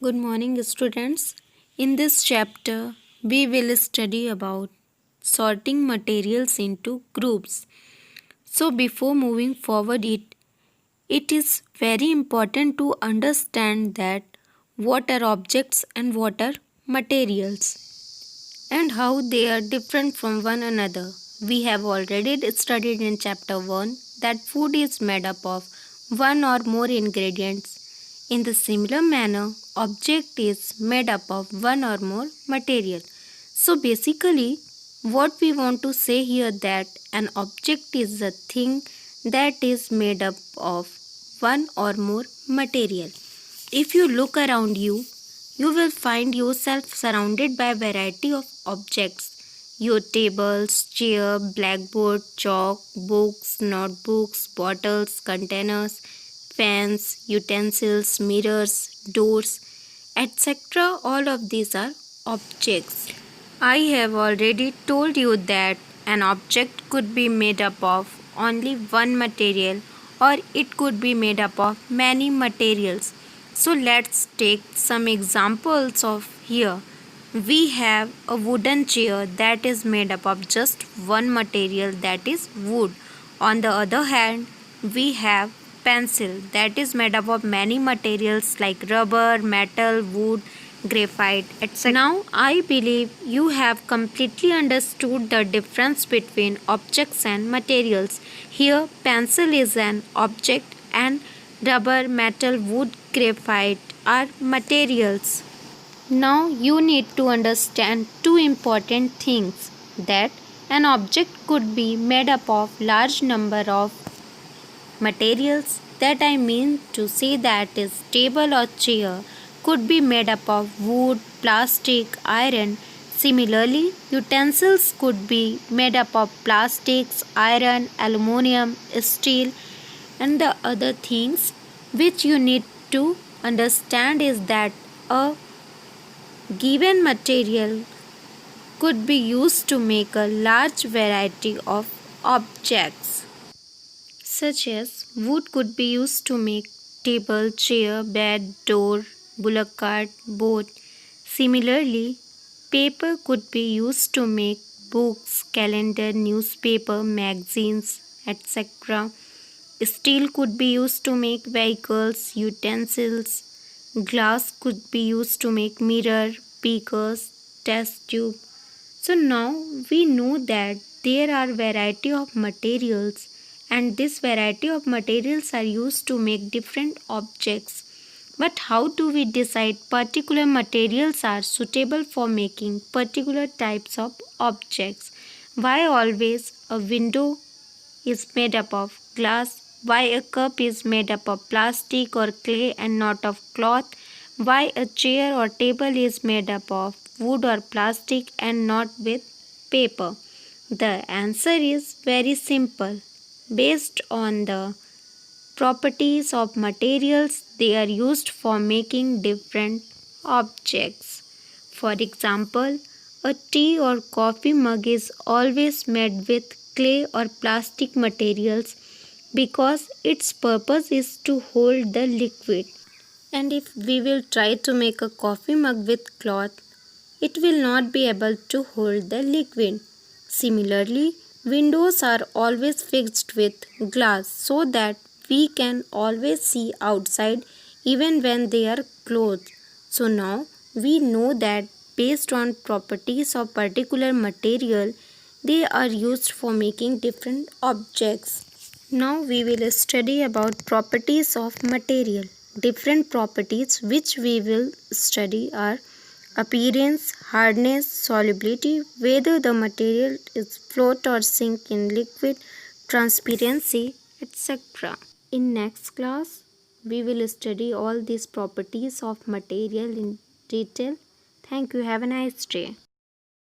Good morning, students. In this chapter, we will study about sorting materials into groups. So, before moving forward, it is very important to understand that what are objects and what are materials and how they are different from one another. We have already studied in chapter 1 that food is made up of one or more ingredients. In the similar manner, object is made up of one or more material. So basically, what we want to say here that an object is a thing that is made up of one or more material. If you look around you, you will find yourself surrounded by a variety of objects. Your tables, chair, blackboard, chalk, books, notebooks, bottles, containers, fans, utensils, mirrors, doors, etc. All of these are objects. I have already told you that an object could be made up of only one material or it could be made up of many materials. So let's take some examples of here. We have a wooden chair that is made up of just one material, that is wood. On the other hand, we have pencil that is made up of many materials like rubber, metal, wood, graphite, etc. Now I believe you have completely understood the difference between objects and materials. Here pencil is an object and rubber, metal, wood, graphite are materials. Now you need to understand two important things, that an object could be made up of large number of materials, that I mean to say that is table or chair could be made up of wood, plastic, iron. Similarly, utensils could be made up of plastics, iron, aluminium, steel, and the other things which you need to understand is that a given material could be used to make a large variety of objects, such as wood could be used to make table, chair, bed, door, bullock cart, boat. Similarly, paper could be used to make books, calendar, newspaper, magazines, etc. Steel could be used to make vehicles, utensils. Glass could be used to make mirror, beakers, test tube. So now we know that there are variety of materials and this variety of materials are used to make different objects. But how do we decide particular materials are suitable for making particular types of objects? Why always a window is made up of glass? Why a cup is made up of plastic or clay and not of cloth? Why a chair or table is made up of wood or plastic and not with paper? The answer is very simple. Based on the properties of materials, they are used for making different objects. For example, a tea or coffee mug is always made with clay or plastic materials because its purpose is to hold the liquid. And if we will try to make a coffee mug with cloth, it will not be able to hold the liquid. Similarly, windows are always fixed with glass so that we can always see outside even when they are closed. So now we know that based on properties of particular material, they are used for making different objects. Now we will study about properties of material. Different properties which we will study are appearance, hardness, solubility, whether the material is float or sink in liquid, transparency, etc. In next class, we will study all these properties of material in detail. Thank you. Have a nice day.